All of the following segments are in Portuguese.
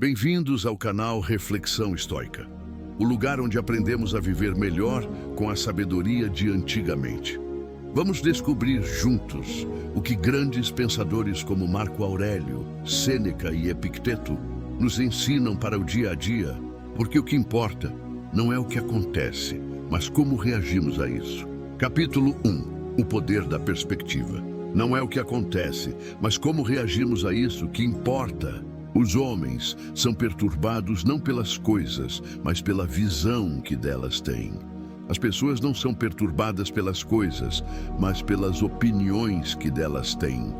Bem-vindos ao canal Reflexão Estoica, o lugar onde aprendemos a viver melhor com a sabedoria de antigamente. Vamos descobrir juntos o que grandes pensadores como Marco Aurélio, Sêneca e Epicteto nos ensinam para o dia a dia, porque o que importa não é o que acontece, mas como reagimos a isso. Capítulo 1. O poder da perspectiva. Não é o que acontece, mas como reagimos a isso que importa. Os homens são perturbados não pelas coisas, mas pela visão que delas têm. As pessoas não são perturbadas pelas coisas, mas pelas opiniões que delas têm.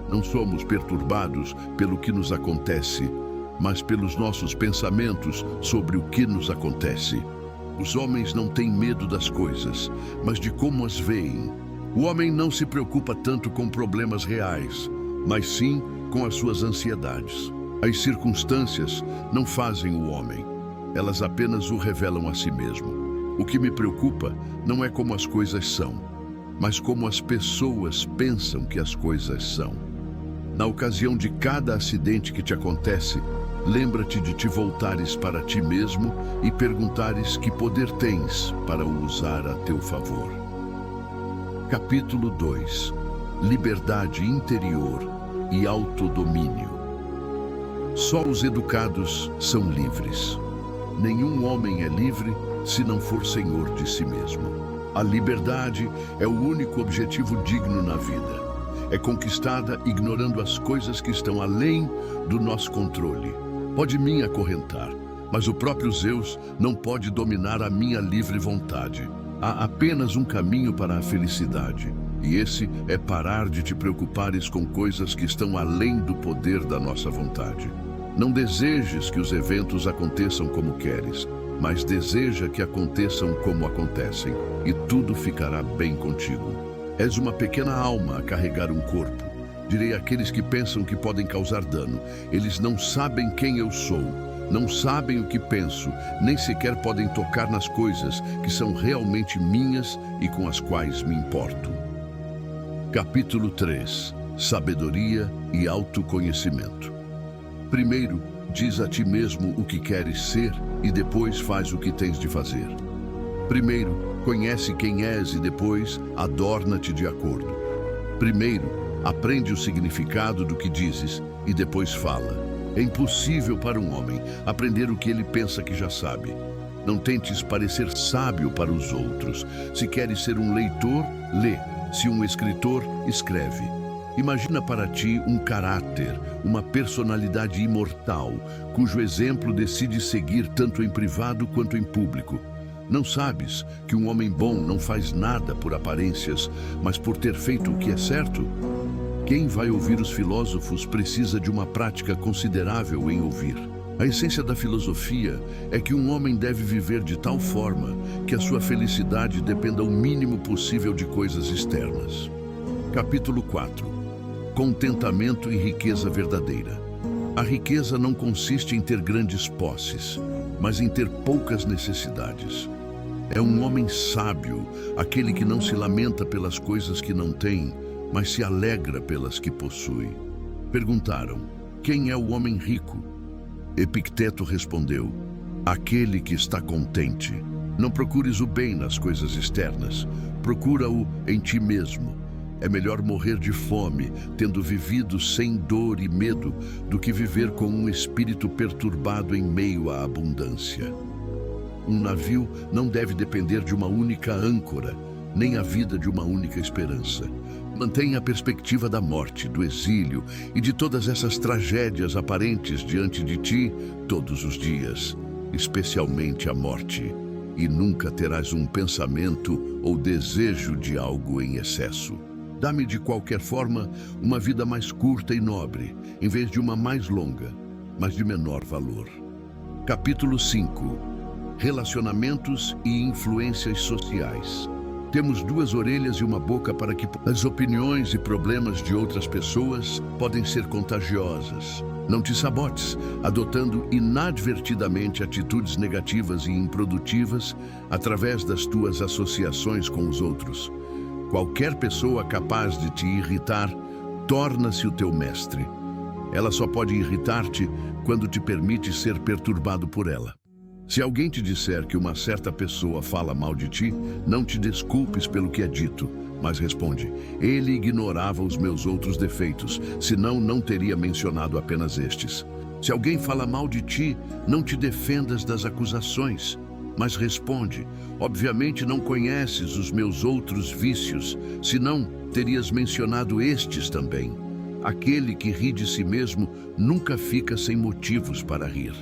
Não somos perturbados pelo que nos acontece, mas pelos nossos pensamentos sobre o que nos acontece. Os homens não têm medo das coisas, mas de como as veem. O homem não se preocupa tanto com problemas reais, mas sim com as suas ansiedades. As circunstâncias não fazem o homem, elas apenas o revelam a si mesmo. O que me preocupa não é como as coisas são, mas como as pessoas pensam que as coisas são. Na ocasião de cada acidente que te acontece, lembra-te de te voltares para ti mesmo e perguntares que poder tens para o usar a teu favor. Capítulo 2. Liberdade interior e autodomínio. Só os educados são livres. Nenhum homem é livre se não for senhor de si mesmo. A liberdade é o único objetivo digno na vida. É conquistada ignorando as coisas que estão além do nosso controle. Pode me acorrentar, mas o próprio Zeus não pode dominar a minha livre vontade. Há apenas um caminho para a felicidade, e esse é parar de te preocupares com coisas que estão além do poder da nossa vontade. Não desejes que os eventos aconteçam como queres, mas deseja que aconteçam como acontecem, e tudo ficará bem contigo. És uma pequena alma a carregar um corpo. Direi àqueles que pensam que podem causar dano: eles não sabem quem eu sou, não sabem o que penso, nem sequer podem tocar nas coisas que são realmente minhas e com as quais me importo. Capítulo 3. Sabedoria e autoconhecimento. Primeiro, diz a ti mesmo o que queres ser e depois faz o que tens de fazer. Primeiro, conhece quem és e depois adorna-te de acordo. Primeiro, aprende o significado do que dizes e depois fala. É impossível para um homem aprender o que ele pensa que já sabe. Não tentes parecer sábio para os outros. Se queres ser um leitor, lê. Se um escritor, escreve. Imagina para ti um caráter, uma personalidade imortal, cujo exemplo decides seguir tanto em privado quanto em público. Não sabes que um homem bom não faz nada por aparências, mas por ter feito o que é certo? Quem vai ouvir os filósofos precisa de uma prática considerável em ouvir. A essência da filosofia é que um homem deve viver de tal forma que a sua felicidade dependa o mínimo possível de coisas externas. Capítulo 4. Contentamento e riqueza verdadeira. A riqueza não consiste em ter grandes posses, mas em ter poucas necessidades. É um homem sábio, aquele que não se lamenta pelas coisas que não tem, mas se alegra pelas que possui. Perguntaram: quem é o homem rico? Epicteto respondeu: aquele que está contente. Não procures o bem nas coisas externas, procura-o em ti mesmo. É melhor morrer de fome, tendo vivido sem dor e medo, do que viver com um espírito perturbado em meio à abundância. Um navio não deve depender de uma única âncora, nem a vida de uma única esperança. Mantenha a perspectiva da morte, do exílio e de todas essas tragédias aparentes diante de ti todos os dias, especialmente a morte, e nunca terás um pensamento ou desejo de algo em excesso. Dá-me de qualquer forma uma vida mais curta e nobre, em vez de uma mais longa, mas de menor valor. Capítulo 5. Relacionamentos e influências sociais. Temos duas orelhas e uma boca para que as opiniões e problemas de outras pessoas podem ser contagiosas. Não te sabotes, adotando inadvertidamente atitudes negativas e improdutivas através das tuas associações com os outros. Qualquer pessoa capaz de te irritar torna-se o teu mestre. Ela só pode irritar-te quando te permite ser perturbado por ela. Se alguém te disser que uma certa pessoa fala mal de ti, não te desculpes pelo que é dito, mas responde: ele ignorava os meus outros defeitos, senão não teria mencionado apenas estes. Se alguém fala mal de ti, não te defendas das acusações, mas responde: obviamente não conheces os meus outros vícios, senão terias mencionado estes também. Aquele que ri de si mesmo nunca fica sem motivos para rir.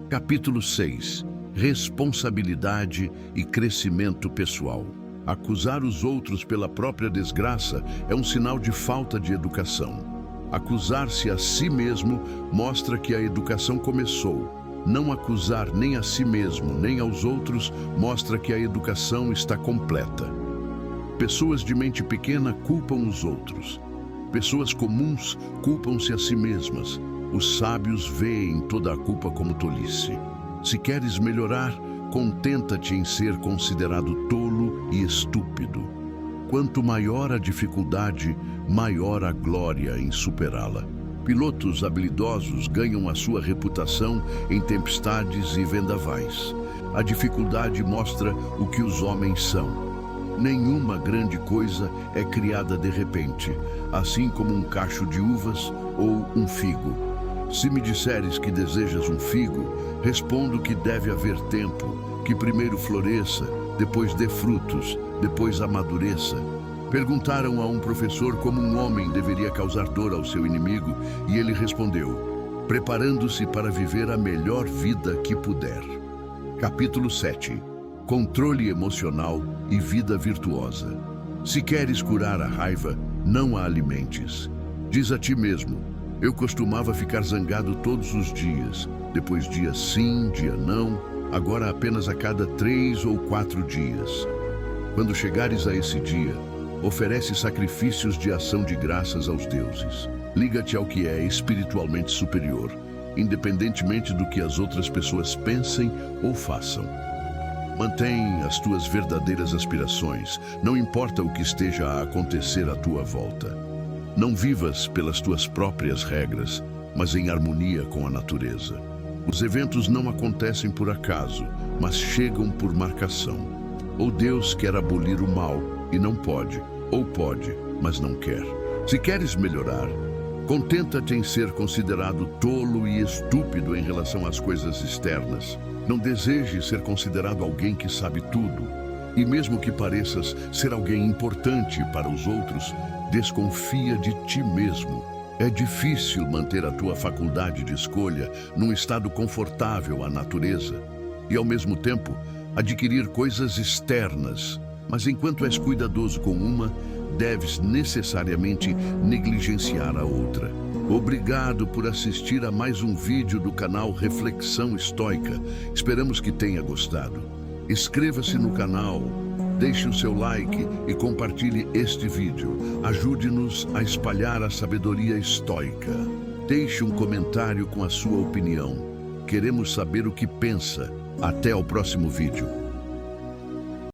Capítulo 6. Responsabilidade e crescimento pessoal. Acusar os outros pela própria desgraça é um sinal de falta de educação. Acusar-se a si mesmo mostra que a educação começou. Não acusar nem a si mesmo nem aos outros mostra que a educação está completa. Pessoas de mente pequena culpam os outros. Pessoas comuns culpam-se a si mesmas. Os sábios veem toda a culpa como tolice. Se queres melhorar, contenta-te em ser considerado tolo e estúpido. Quanto maior a dificuldade, maior a glória em superá-la. Pilotos habilidosos ganham a sua reputação em tempestades e vendavais. A dificuldade mostra o que os homens são. Nenhuma grande coisa é criada de repente, assim como um cacho de uvas ou um figo. Se me disseres que desejas um figo, respondo que deve haver tempo, que primeiro floresça, depois dê frutos, depois amadureça. Perguntaram a um professor como um homem deveria causar dor ao seu inimigo, e ele respondeu: preparando-se para viver a melhor vida que puder. Capítulo 7. Controle emocional e vida virtuosa. Se queres curar a raiva, não a alimentes. Diz a ti mesmo: eu costumava ficar zangado todos os dias, depois dia sim, dia não, agora apenas a cada 3 ou 4 dias. Quando chegares a esse dia, oferece sacrifícios de ação de graças aos deuses. Liga-te ao que é espiritualmente superior, independentemente do que as outras pessoas pensem ou façam. Mantém as tuas verdadeiras aspirações, não importa o que esteja a acontecer à tua volta. Não vivas pelas tuas próprias regras, mas em harmonia com a natureza. Os eventos não acontecem por acaso, mas chegam por marcação. Ou Deus quer abolir o mal e não pode, ou pode, mas não quer. Se queres melhorar, contenta-te em ser considerado tolo e estúpido em relação às coisas externas. Não desejes ser considerado alguém que sabe tudo. E mesmo que pareças ser alguém importante para os outros, desconfia de ti mesmo. É difícil manter a tua faculdade de escolha num estado confortável à natureza e, ao mesmo tempo, adquirir coisas externas. Mas enquanto és cuidadoso com uma, deves necessariamente negligenciar a outra. Obrigado por assistir a mais um vídeo do canal Reflexão Estoica. Esperamos que tenha gostado. Inscreva-se no canal, deixe o seu like e compartilhe este vídeo. Ajude-nos a espalhar a sabedoria estoica. Deixe um comentário com a sua opinião. Queremos saber o que pensa. Até o próximo vídeo.